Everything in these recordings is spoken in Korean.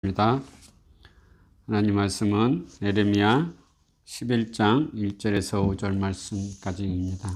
입니다. 하나님 말씀은 예레미야 11장 1절에서 5절 말씀까지입니다.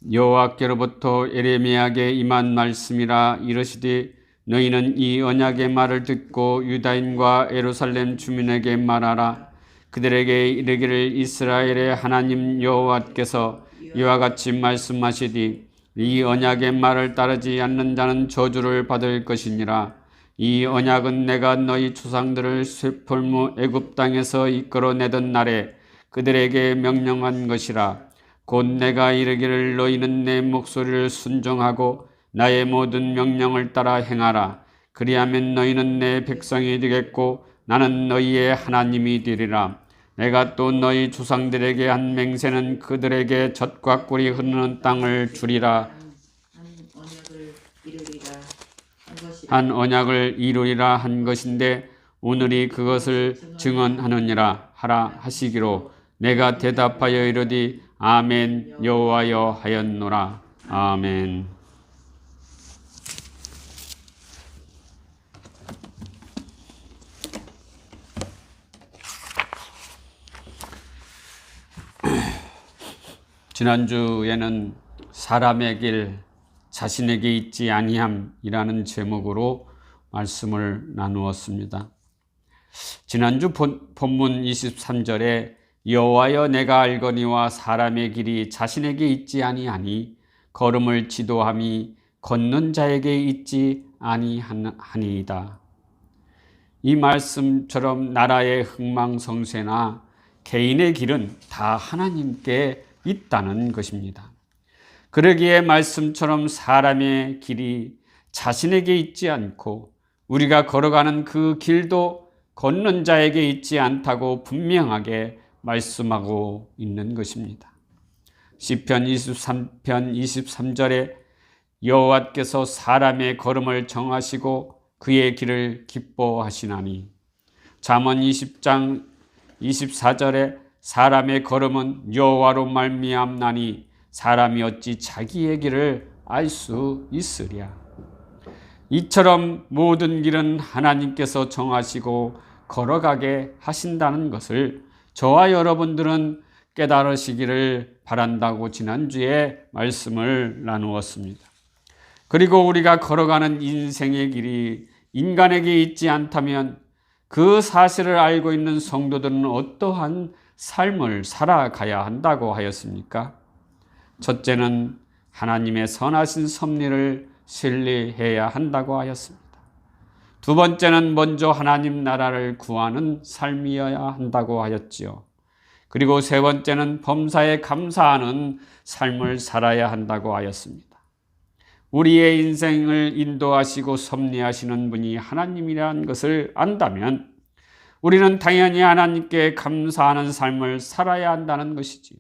여호와께로부터 예레미야에게 임한 말씀이라. 이르시되 너희는 이 언약의 말을 듣고 유다인과 예루살렘 주민에게 말하라. 그들에게 이르기를 이스라엘의 하나님 여호와께서 이와 같이 말씀하시되 이 언약의 말을 따르지 않는 자는 저주를 받을 것이니라. 이 언약은 내가 너희 조상들을 쇠풀무 애굽 땅에서 이끌어내던 날에 그들에게 명령한 것이라. 곧 내가 이르기를 너희는 내 목소리를 순종하고 나의 모든 명령을 따라 행하라. 그리하면 너희는 내 백성이 되겠고 나는 너희의 하나님이 되리라. 내가 또 너희 조상들에게 한 맹세는 그들에게 젖과 꿀이 흐르는 땅을 주리라. 한 언약을 이루리라 한 것인데 오늘이 그것을 증언하느니라 하라 하시기로 내가 대답하여 이르되 아멘 여호와여 하였노라. 아멘. 지난주에는 사람의 길 자신에게 있지 아니함이라는 제목으로 말씀을 나누었습니다. 지난주 본문 23절에 여호와여 내가 알거니와 사람의 길이 자신에게 있지 아니하니 걸음을 지도함이 걷는 자에게 있지 아니하니이다. 이 말씀처럼 나라의 흥망성쇠나 개인의 길은 다 하나님께 있다는 것입니다. 그러기에 말씀처럼 사람의 길이 자신에게 있지 않고 우리가 걸어가는 그 길도 걷는 자에게 있지 않다고 분명하게 말씀하고 있는 것입니다. 시편 23편 23절에 여호와께서 사람의 걸음을 정하시고 그의 길을 기뻐하시나니, 잠언 20장 24절에 사람의 걸음은 여호와로 말미암나니 사람이 어찌 자기의 길을 알 수 있으랴. 이처럼 모든 길은 하나님께서 정하시고 걸어가게 하신다는 것을 저와 여러분들은 깨달으시기를 바란다고 지난주에 말씀을 나누었습니다. 그리고 우리가 걸어가는 인생의 길이 인간에게 있지 않다면 그 사실을 알고 있는 성도들은 어떠한 삶을 살아가야 한다고 하였습니까? 첫째는 하나님의 선하신 섭리를 신뢰해야 한다고 하였습니다. 두 번째는 먼저 하나님 나라를 구하는 삶이어야 한다고 하였지요. 그리고 세 번째는 범사에 감사하는 삶을 살아야 한다고 하였습니다. 우리의 인생을 인도하시고 섭리하시는 분이 하나님이라는 것을 안다면 우리는 당연히 하나님께 감사하는 삶을 살아야 한다는 것이지요.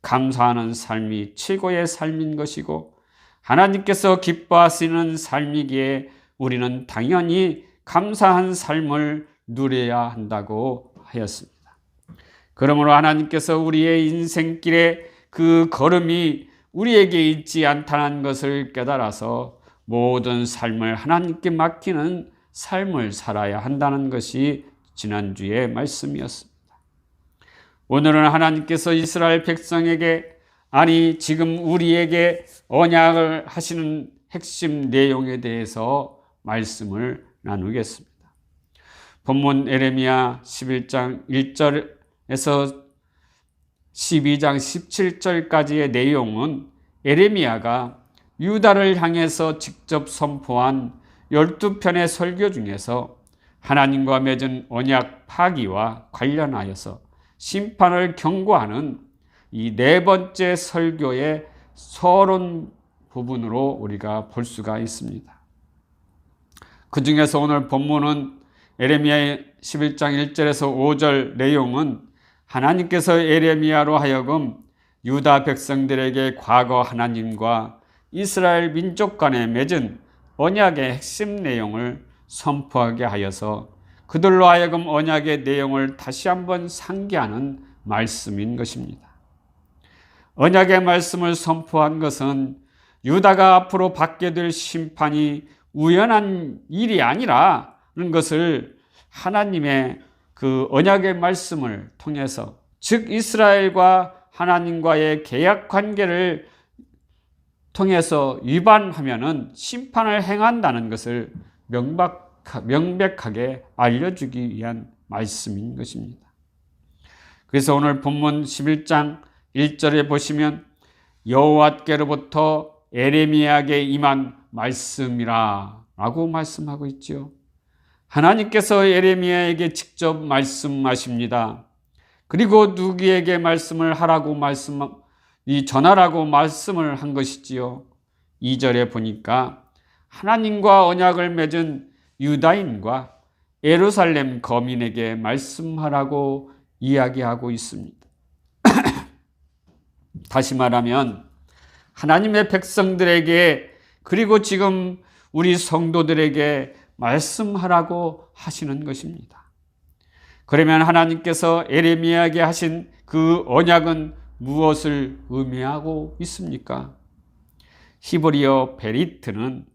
감사하는 삶이 최고의 삶인 것이고 하나님께서 기뻐하시는 삶이기에 우리는 당연히 감사한 삶을 누려야 한다고 하였습니다. 그러므로 하나님께서 우리의 인생길에 그 걸음이 우리에게 있지 않다는 것을 깨달아서 모든 삶을 하나님께 맡기는 삶을 살아야 한다는 것이 지난주의 말씀이었습니다. 오늘은 하나님께서 이스라엘 백성에게, 아니 지금 우리에게 언약을 하시는 핵심 내용에 대해서 말씀을 나누겠습니다. 본문 예레미야 11장 1절에서 12장 17절까지의 내용은 예레미야가 유다를 향해서 직접 선포한 12편의 설교 중에서 하나님과 맺은 언약 파기와 관련하여서 심판을 경고하는 이 네 번째 설교의 서론 부분으로 우리가 볼 수가 있습니다. 그 중에서 오늘 본문은 예레미야 11장 1절에서 5절 내용은 하나님께서 예레미야로 하여금 유다 백성들에게 과거 하나님과 이스라엘 민족 간에 맺은 언약의 핵심 내용을 선포하게 하여서 그들로 하여금 언약의 내용을 다시 한번 상기하는 말씀인 것입니다. 언약의 말씀을 선포한 것은 유다가 앞으로 받게 될 심판이 우연한 일이 아니라는 것을 하나님의 그 언약의 말씀을 통해서, 즉 이스라엘과 하나님과의 계약 관계를 통해서 위반하면은 심판을 행한다는 것을 명백하게 알려주기 위한 말씀인 것입니다. 그래서 오늘 본문 11장 1절에 보시면 여호와께로부터 에레미야에게 임한 말씀이라 라고 말씀하고 있죠. 하나님께서 에레미야에게 직접 말씀하십니다. 그리고 누구에게 말씀을 하라고 전하라고 말씀을 한 것이지요. 2절에 보니까 하나님과 언약을 맺은 유다인과 예루살렘 거민에게 말씀하라고 이야기하고 있습니다. 다시 말하면 하나님의 백성들에게, 그리고 지금 우리 성도들에게 말씀하라고 하시는 것입니다. 그러면 하나님께서 에레미야에게 하신 그 언약은 무엇을 의미하고 있습니까? 히브리어 베리트는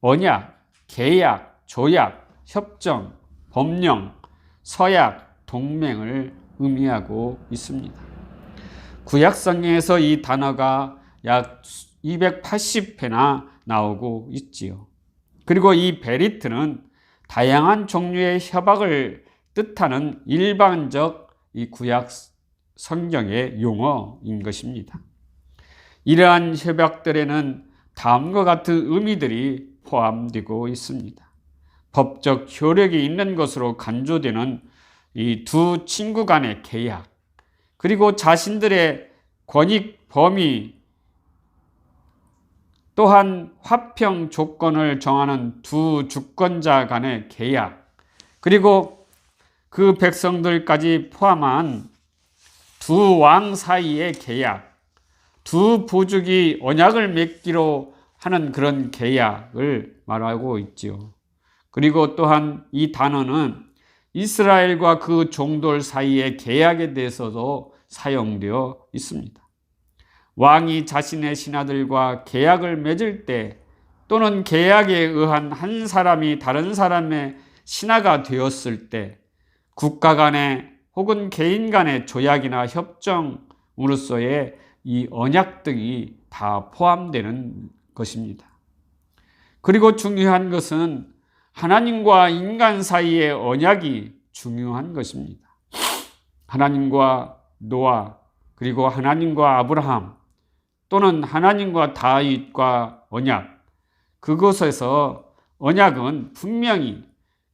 언약, 계약, 조약, 협정, 법령, 서약, 동맹을 의미하고 있습니다. 구약성경에서 이 단어가 약 280회나 나오고 있지요. 그리고 이 베리트는 다양한 종류의 협약을 뜻하는 일반적 이 구약 성경의 용어인 것입니다. 이러한 협약들에는 다음과 같은 의미들이 포함되고 있습니다. 법적 효력이 있는 것으로 간주되는 이 두 친구 간의 계약, 그리고 자신들의 권익 범위, 또한 화평 조건을 정하는 두 주권자 간의 계약, 그리고 그 백성들까지 포함한 두 왕 사이의 계약, 두 부족이 언약을 맺기로 하는 그런 계약을 말하고 있지요. 그리고 또한 이 단어는 이스라엘과 그 종들 사이의 계약에 대해서도 사용되어 있습니다. 왕이 자신의 신하들과 계약을 맺을 때, 또는 계약에 의한 한 사람이 다른 사람의 신하가 되었을 때, 국가 간의 혹은 개인 간의 조약이나 협정으로서의 이 언약 등이 다 포함되는 것입니다. 그리고 중요한 것은 하나님과 인간 사이의 언약이 중요한 것입니다. 하나님과 노아, 그리고 하나님과 아브라함, 또는 하나님과 다윗과 언약, 그곳에서 언약은 분명히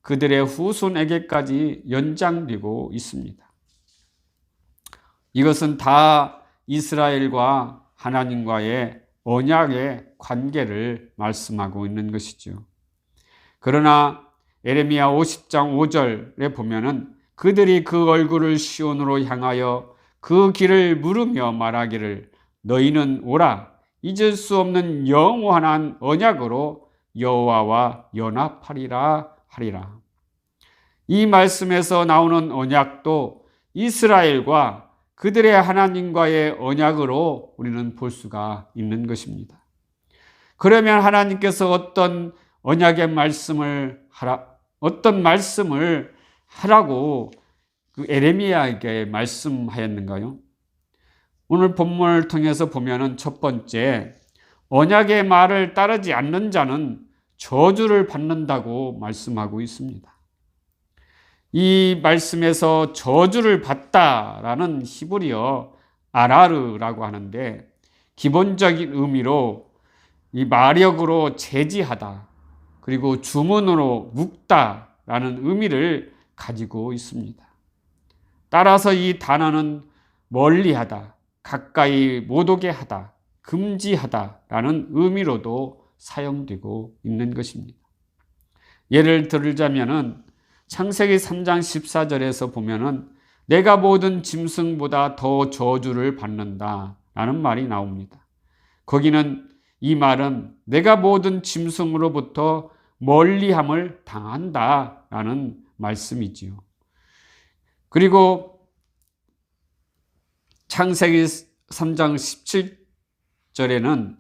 그들의 후손에게까지 연장되고 있습니다. 이것은 다 이스라엘과 하나님과의 언약의 관계를 말씀하고 있는 것이죠. 그러나 에레미야 50장 5절에 보면은 그들이 그 얼굴을 시온으로 향하여 그 길을 물으며 말하기를 너희는 오라, 잊을 수 없는 영원한 언약으로 여호와와 연합하리라 하리라. 이 말씀에서 나오는 언약도 이스라엘과 그들의 하나님과의 언약으로 우리는 볼 수가 있는 것입니다. 그러면 하나님께서 어떤 언약의 말씀을 하라고 그 에레미야에게 말씀하였는가요? 오늘 본문을 통해서 보면은 첫 번째, 언약의 말을 따르지 않는 자는 저주를 받는다고 말씀하고 있습니다. 이 말씀에서 저주를 받다라는 히브리어 아라르라고 하는데, 기본적인 의미로 이 마력으로 제지하다, 그리고 주문으로 묶다라는 의미를 가지고 있습니다. 따라서 이 단어는 멀리하다, 가까이 못 오게 하다, 금지하다라는 의미로도 사용되고 있는 것입니다. 예를 들자면은 창세기 3장 14절에서 보면은 내가 모든 짐승보다 더 저주를 받는다 라는 말이 나옵니다. 거기는 이 말은 내가 모든 짐승으로부터 멀리함을 당한다 라는 말씀이지요. 그리고 창세기 3장 17절에는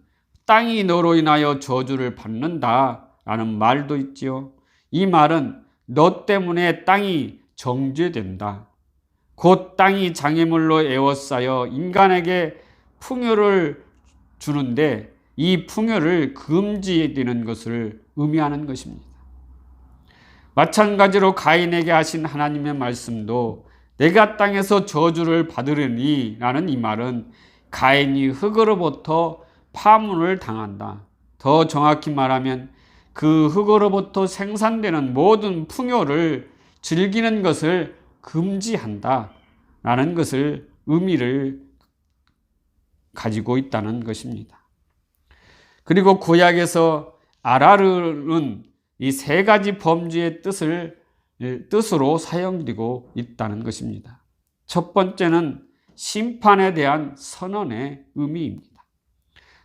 땅이 너로 인하여 저주를 받는다 라는 말도 있지요. 이 말은 너 때문에 땅이 정죄된다. 곧 땅이 장애물로 에워싸여 인간에게 풍요를 주는데 이 풍요를 금지되는 것을 의미하는 것입니다. 마찬가지로 가인에게 하신 하나님의 말씀도 내가 땅에서 저주를 받으려니 라는 이 말은 가인이 흙으로부터 파문을 당한다. 더 정확히 말하면 그 흙으로부터 생산되는 모든 풍요를 즐기는 것을 금지한다 라는 것을 의미를 가지고 있다는 것입니다. 그리고 구약에서 아라르는 이 세 가지 범죄의 뜻으로 사용되고 있다는 것입니다. 첫 번째는 심판에 대한 선언의 의미입니다.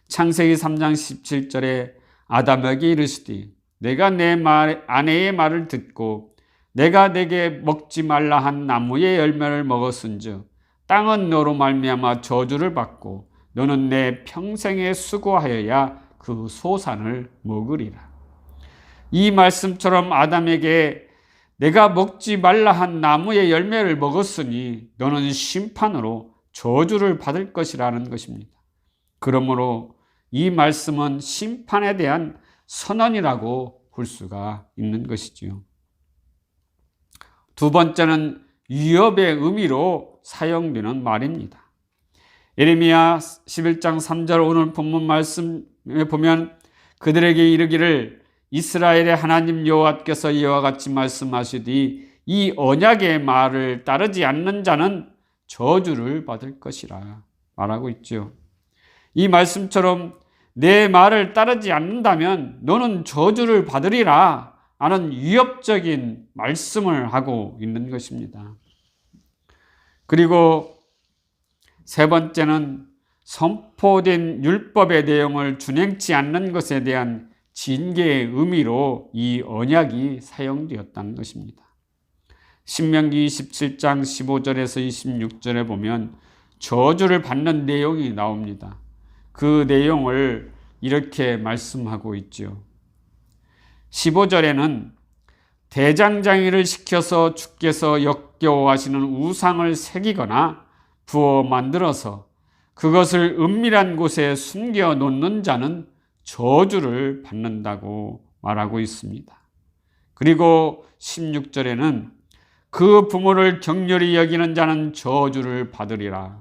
창세기 3장 17절에 아담에게 이르시되 내가 내 아내의 말을 듣고 내가 내게 먹지 말라 한 나무의 열매를 먹었은즉 땅은 너로 말미암아 저주를 받고 너는 내 평생에 수고하여야 그 소산을 먹으리라. 이 말씀처럼 아담에게 내가 먹지 말라 한 나무의 열매를 먹었으니 너는 심판으로 저주를 받을 것이라는 것입니다. 그러므로 이 말씀은 심판에 대한 선언이라고 볼 수가 있는 것이지요. 두 번째는 위협의 의미로 사용되는 말입니다. 예레미야 11장 3절 오늘 본문 말씀에 보면 그들에게 이르기를 이스라엘의 하나님 여호와께서 이와 같이 말씀하시되 이 언약의 말을 따르지 않는 자는 저주를 받을 것이라 말하고 있죠. 이 말씀처럼 내 말을 따르지 않는다면 너는 저주를 받으리라 하는 위협적인 말씀을 하고 있는 것입니다. 그리고 세 번째는 선포된 율법의 내용을 준행치 않는 것에 대한 징계의 의미로 이 언약이 사용되었다는 것입니다. 신명기 27장 15절에서 26절에 보면 저주를 받는 내용이 나옵니다. 그 내용을 이렇게 말씀하고 있죠. 15절에는 대장장이를 시켜서 주께서 역겨워하시는 우상을 새기거나 부어 만들어서 그것을 은밀한 곳에 숨겨 놓는 자는 저주를 받는다고 말하고 있습니다. 그리고 16절에는 그 부모를 격렬히 여기는 자는 저주를 받으리라.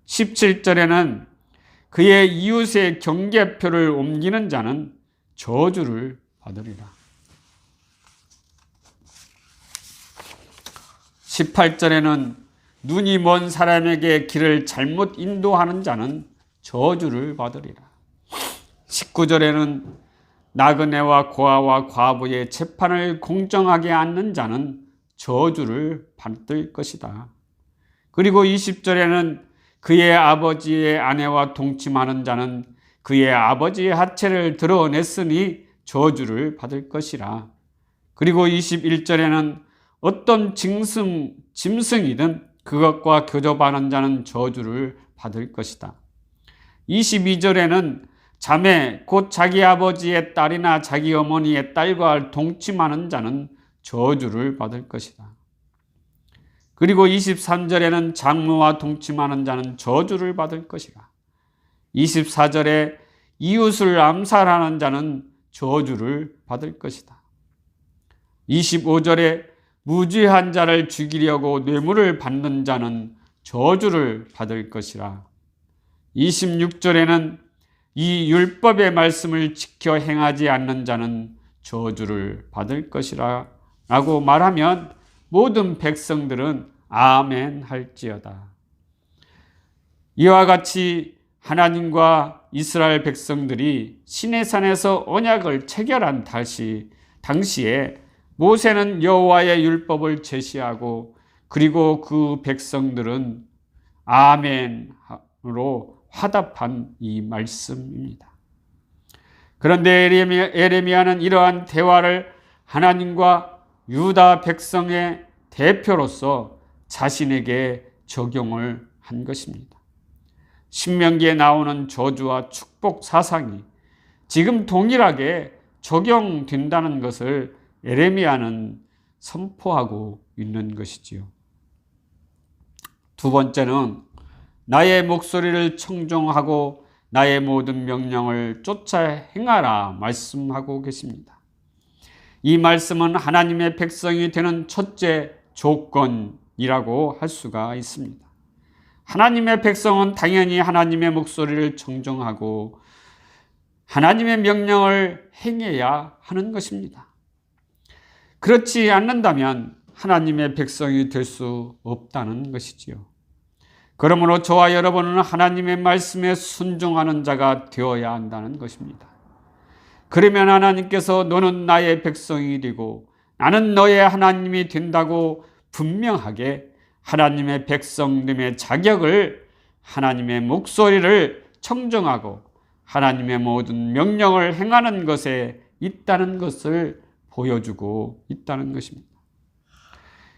17절에는 그의 이웃의 경계표를 옮기는 자는 저주를 받으리라. 18절에는 눈이 먼 사람에게 길을 잘못 인도하는 자는 저주를 받으리라. 19절에는 나그네와 고아와 과부의 재판을 공정하게 않는 자는 저주를 받을 것이다. 그리고 20절에는 그의 아버지의 아내와 동침하는 자는 그의 아버지의 하체를 드러냈으니 저주를 받을 것이라. 그리고 21절에는 어떤 짐승이든 그것과 교접하는 자는 저주를 받을 것이다. 22절에는 자매 곧 자기 아버지의 딸이나 자기 어머니의 딸과 동침하는 자는 저주를 받을 것이다. 그리고 23절에는 장모와 동침하는 자는 저주를 받을 것이라. 24절에 이웃을 암살하는 자는 저주를 받을 것이다. 25절에 무죄한 자를 죽이려고 뇌물을 받는 자는 저주를 받을 것이라. 26절에는 이 율법의 말씀을 지켜 행하지 않는 자는 저주를 받을 것이라 라고 말하면 모든 백성들은 아멘 할지어다. 이와 같이 하나님과 이스라엘 백성들이 시내산에서 언약을 체결한 당시에 모세는 여호와의 율법을 제시하고 그리고 그 백성들은 아멘으로 화답한 이 말씀입니다. 그런데 에레미야는 이러한 대화를 하나님과 유다 백성의 대표로서 자신에게 적용을 한 것입니다. 신명기에 나오는 저주와 축복 사상이 지금 동일하게 적용된다는 것을 에레미야는 선포하고 있는 것이지요. 두 번째는 나의 목소리를 청종하고 나의 모든 명령을 쫓아 행하라 말씀하고 계십니다. 이 말씀은 하나님의 백성이 되는 첫째 조건이라고 할 수가 있습니다. 하나님의 백성은 당연히 하나님의 목소리를 청종하고 하나님의 명령을 행해야 하는 것입니다. 그렇지 않는다면 하나님의 백성이 될 수 없다는 것이지요. 그러므로 저와 여러분은 하나님의 말씀에 순종하는 자가 되어야 한다는 것입니다. 그러면 하나님께서 너는 나의 백성이 되고 나는 너의 하나님이 된다고 분명하게 하나님의 백성됨의 자격을, 하나님의 목소리를 청정하고 하나님의 모든 명령을 행하는 것에 있다는 것을 보여주고 있다는 것입니다.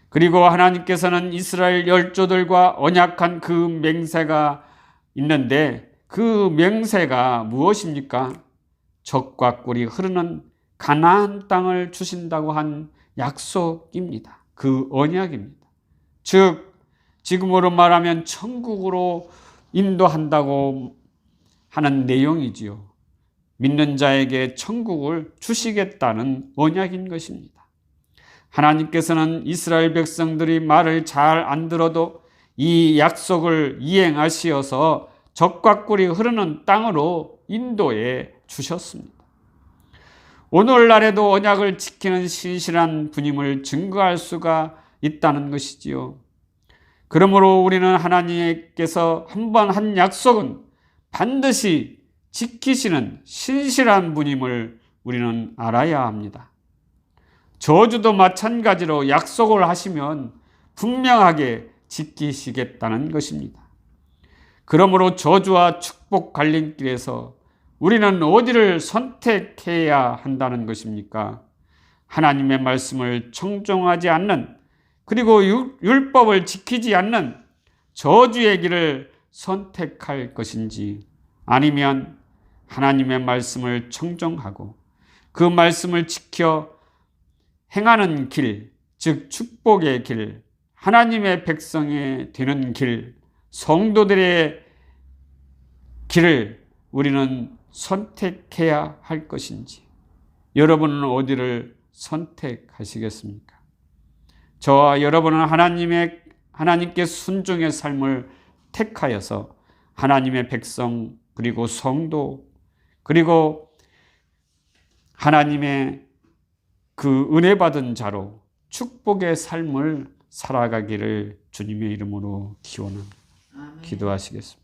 그리고 하나님께서는 이스라엘 열조들과 언약한 그 맹세가 있는데 그 맹세가 무엇입니까? 젖과 꿀이 흐르는 가나안 땅을 주신다고 한 약속입니다. 그 언약입니다. 즉 지금으로 말하면 천국으로 인도한다고 하는 내용이지요. 믿는 자에게 천국을 주시겠다는 언약인 것입니다. 하나님께서는 이스라엘 백성들이 말을 잘 안 들어도 이 약속을 이행하시어서 젖과 꿀이 흐르는 땅으로 인도해 주셨습니다. 오늘날에도 언약을 지키는 신실한 분임을 증거할 수가 있다는 것이지요. 그러므로 우리는 하나님께서 한 번 한 약속은 반드시 지키시는 신실한 분임을 우리는 알아야 합니다. 저주도 마찬가지로 약속을 하시면 분명하게 지키시겠다는 것입니다. 그러므로 저주와 축복 갈림길에서 우리는 어디를 선택해야 한다는 것입니까? 하나님의 말씀을 청종하지 않는, 그리고 율법을 지키지 않는 저주의 길을 선택할 것인지, 아니면 하나님의 말씀을 청종하고 그 말씀을 지켜 행하는 길, 즉 축복의 길, 하나님의 백성이 되는 길, 성도들의 길을 우리는 선택해야 할 것인지, 여러분은 어디를 선택하시겠습니까? 저와 여러분은 하나님께 순종의 삶을 택하여서 하나님의 백성, 그리고 성도, 그리고 하나님의 그 은혜 받은 자로 축복의 삶을 살아가기를 주님의 이름으로 기원합니다. 기도하시겠습니다.